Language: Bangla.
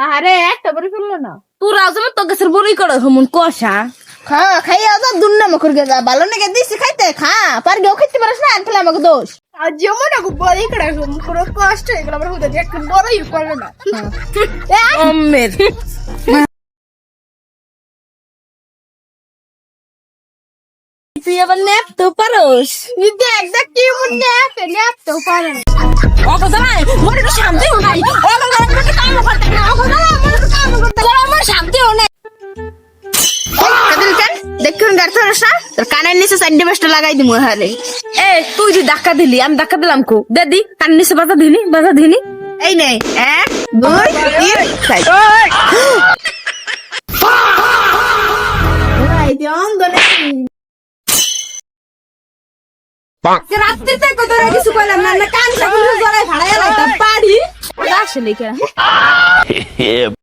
আরে একটা বড়ি ফেললো না। তোরা যেমন তো গাছের বড়ি করে হমন কষা খা খাইয়া যা দুন্না মুখর গেজা ভালো নাকি দিছি খাইতে খা পার গেও খাইতে পারিস না আনফেলে আমাকে দোষ আর যেমন aku বড়ি করে মুখর কষ্ট হয়ে গেল আমার হুদা একটু বড়ই করবে না অম্মের তুই আবার নেপ তো পারোস দেখ দেখ কি মুন্নে পেলে তো পারে না অত জানাই মোর একটু শান্তিও নাই অত জানাই কাম করতে না অত জানাই মোর একটু কাম করতে না আমার শান্তিও নাই কাদিল কেন দেখুন গাড়ি ধরস না তোর কানের নিচে সাইডে বেস্ট লাগাই দিমু হারে এ তুই যে ধাক্কা দিলি আমি ধাক্কা দিলাম কো দাদি কান নিচে বাধা দিলি এই নে 1 2 3 সাইড ভাই দিন দলে রাত্রিতে কত রে কিছু কইলাম না কান সাগুলো জড়াই ভাড়ায় লাইতাম পাড়ি আসলে কেন